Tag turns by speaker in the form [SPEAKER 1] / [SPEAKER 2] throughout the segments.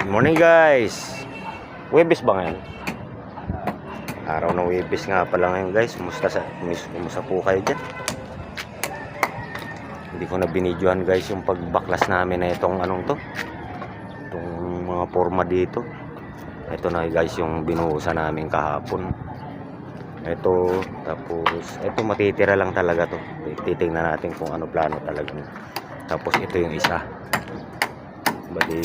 [SPEAKER 1] Good morning guys. Webes ba ngayon? Araw ng Webes nga pala ngayon guys. Kumusta po kayo dyan? Hindi ko na binidyohan guys yung pagbaklas namin na itong anong to. Itong mga forma dito. Ito na guys yung binuhusan namin kahapon. Ito, tapos ito matitira lang talaga to. Titingnan natin kung ano plano talaga. Tapos ito yung isa. Bali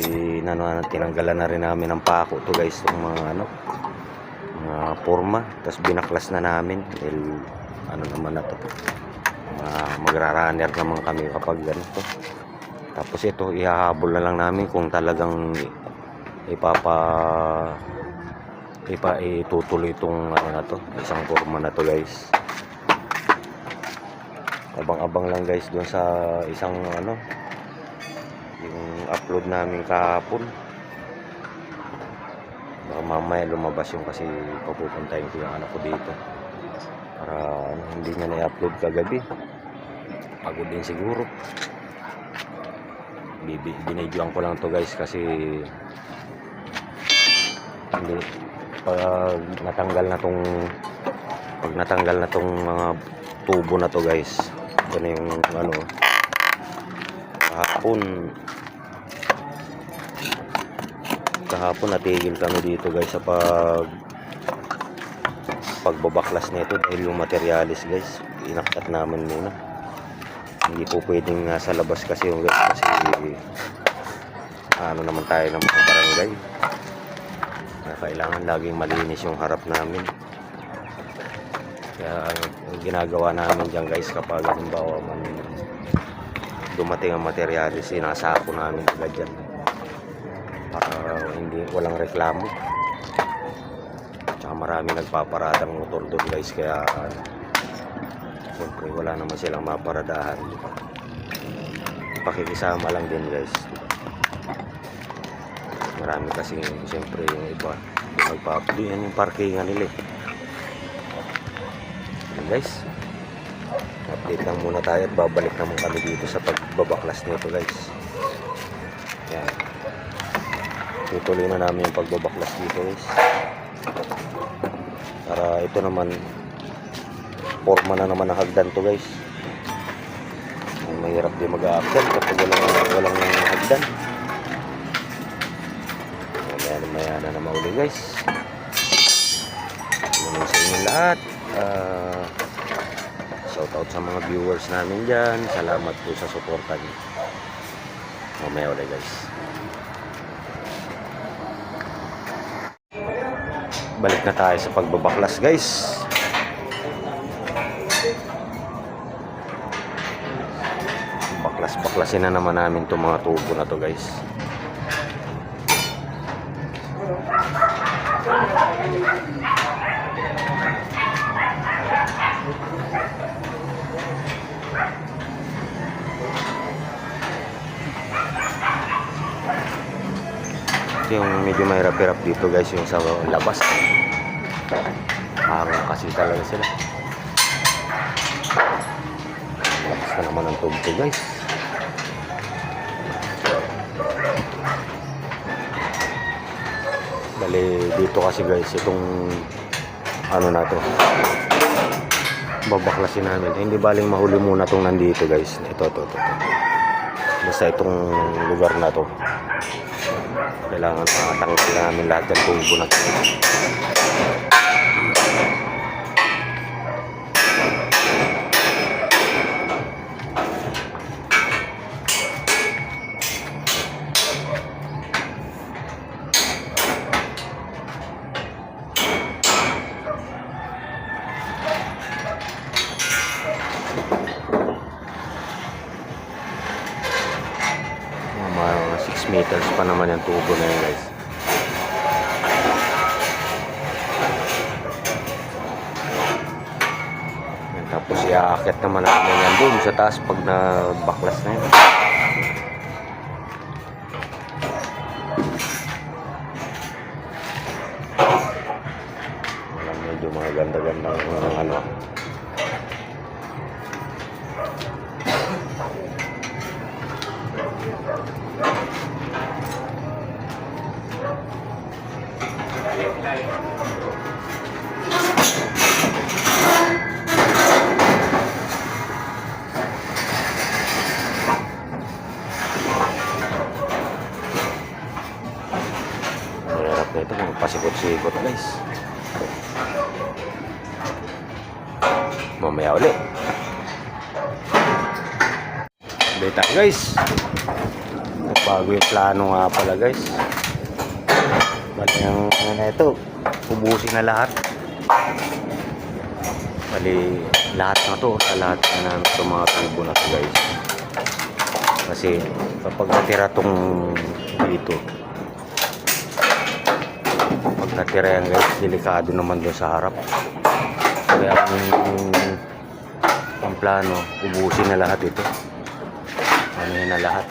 [SPEAKER 1] tinanggalan na rin namin ng pako to guys, yung mga mga forma, tapos binaklas na namin dahil naman na to, magra-runner naman kami kapag ganito. Tapos ito ihahabol na lang namin kung talagang itutuloy itong na to, isang forma na to guys. Abang-abang lang guys doon sa isang yung upload namin kahapon. Baka mamaya lumabas yung kasi papupuntahin ko yung anak ko dito para hindi niya na-upload kagabi. Pagod din siguro. Binidyoan ko lang to guys kasi hindi pag natanggal na tong mga tubo na to guys. Ito na yung kahapon natigil kami dito guys sa pagbabaklas nito dahil yung materialis guys inaktat namin muna. Hindi po pwedeng nasa labas kasi yung guys, kasi naman tayo ng mga barangay, kailangan laging malinis yung harap namin. Kaya ang ginagawa namin dyan guys, kapag halimbawa dumating ang materialis, sinasako namin agad dyan para walang reklamo. Tsaka marami nagpaparadang motor doon guys, kaya siyempre wala naman silang maparadahan, pakikisama lang din guys. Marami kasi siyempre yung iba yan yung parkingan nila guys. Update lang muna tayo at babalik naman kami dito sa pagbabaklas nito guys. Yan, tutuloy na namin yung pagbabaklas dito guys, para ito naman forma na naman ng hagdan to guys. Mahirap din mag-a-action kapag walang hagdan. Maya na naman uli guys. Sa inyo lahat, shoutout sa mga viewers namin dyan. Salamat po sa suporta niyo. Mamaya ulit guys. Balik na tayo sa pagbabaklas guys. Baklasin na naman namin itong mga tubo na to guys. Yung medyo may hirap dito guys, yung sa labas parang kasi talaga sila. Labas na naman ang tubo guys. Bali dito kasi guys, itong na to babaklasin namin. Hindi baling mahuli muna itong nandito guys. Ito. Basta itong lugar na to kailangan matanggal namin lahat ng tubo na to. Mga 6 meters pa naman yung tubo na yun guys. Tapos iaakit naman namin yan doon sa taas pag nabaklas na yun. Medyo mga ganda-gandang Hirap na ito kung pasikot-sikot guys. Mamaya ulit. Update tayo guys. Bago yung plano nga pala guys. Bali yung ano na ito, ubusin na lahat. Bali lahat na to, lahat na namin itong mga tubo na to guys. Kasi kapag natira tong dito, pag natira yan guys, delikado naman doon sa harap. Kaya ang plano, ubusin na lahat ito. Ano yun na lahat,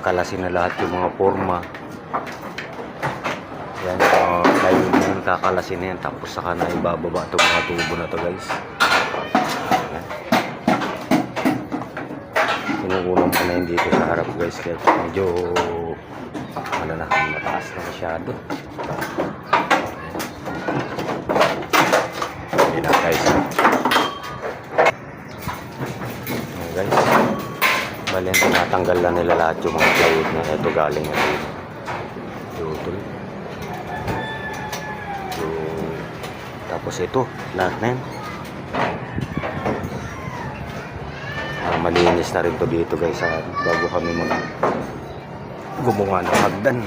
[SPEAKER 1] kalasin na lahat yung mga forma. Yan, yung kakalasin na yan, tapos saka na ibababa itong mga tubo na to guys. Yan. Sinukulang ko na yun dito sa harap guys, kaya medyo ano na, mataas na masyado. Yan na guys. Yan guys. Bali, tinatanggal na nila lahat yung mga plywood na ito galing na dito. Tutol. So, tapos ito, lahat na yan. Malinis na rin to dito guys bago kami gumawa ng hagdan.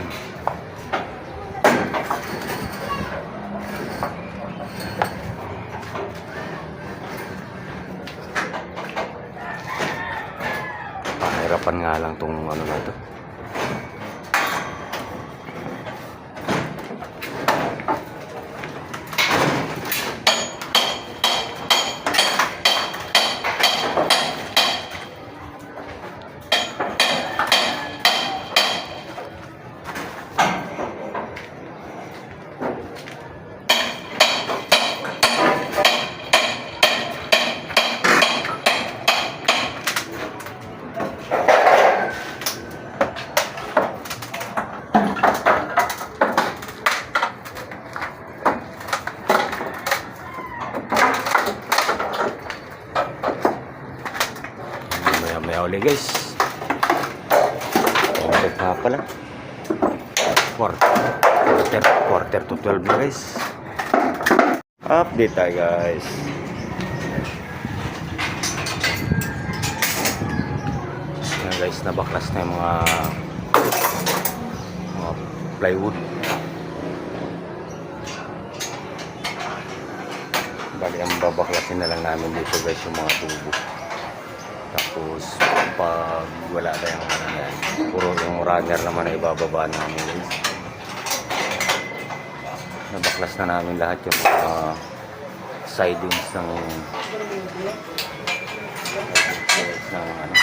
[SPEAKER 1] Pahirapan nga lang tong ano na to. Maya ulit guys. Quarter na pala. Quarter to 12 na guys. Update tayo guys. Yan guys, nabaklas na yung mga plywood. Bali ang babaklasin na lang namin dito guys yung mga tubo. Tapos pag wala na yung ano yan, puro yung runner naman na ibababa namin guys. Nabaklas na namin lahat yung mga sidings ng ano.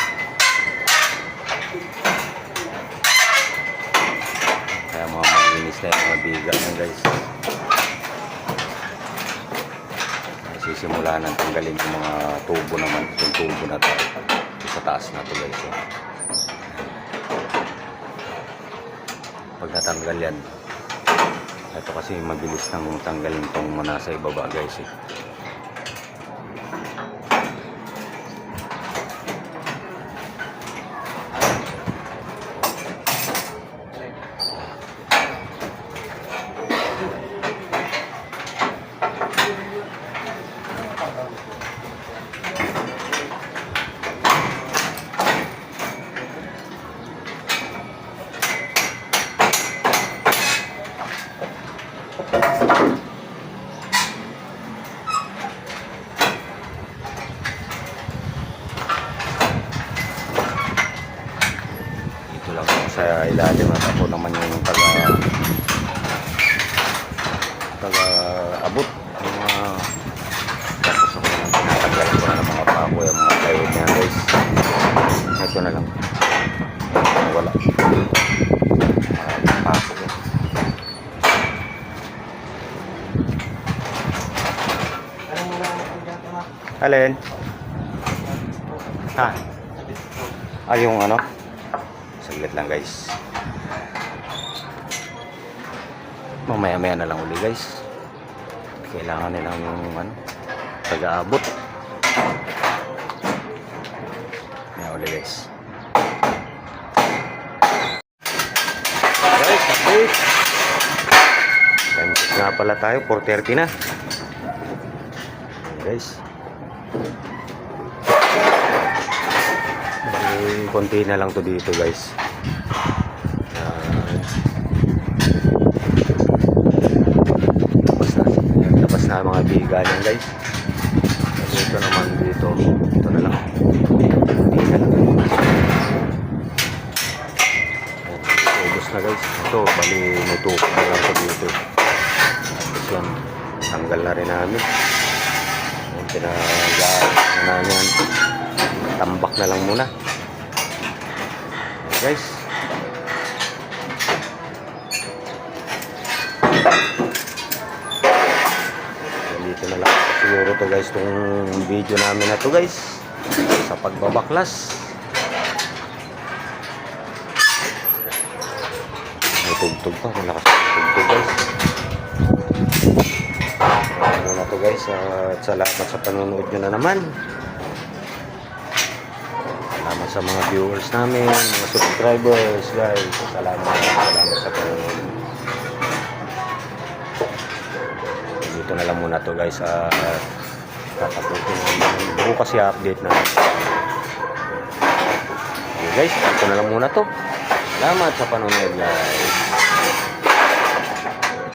[SPEAKER 1] Kaya mga malinis na yung mga bigat na guys. Sisimula nang tanggalin yung mga tubo naman, yung tubo na tayo sa taas na to guys. Pag natanggal yan, ito kasi mabilis nang tanggalin itong muna sa ibaba guys eh. Sa ilalim at ako naman yung taga-abot yung mga tapos ako naman tinatanggalan ko na ng mga pako yung mga plywood niya guys. Ito na lang wala pako ko. Alin? Ha? Yung ano? Saglit lang guys. mamaya-maya na lang uli guys. Kailangan nilang taga-abot. Maya uli guys. Guys, update. Time check nga pala tayo, 4:30 na. Guys. Konti na lang to dito guys. Tapos na mga biga yan guys. Dito naman dito. Ito na lang. Biga lang. Ubus na guys. Ito bali may tukok na lang to dito. Tapos yan. Tanggal na rin namin. Yung pinagaan na namin. Tambak na lang muna. Guys, dito na lang siguro to guys itong video namin na to guys sa pagbabaklas. May tugtog pa, malakas yung tugtog guys. Ano na to guys, at salamat sa panonood nyo na naman. Salamat sa mga viewers namin, mga subscribers guys. Salamat sa panonood. Dito na lang muna to guys. Tatapusin bukas i-update na. Okay guys, dito na lang muna to. Salamat sa panonood guys.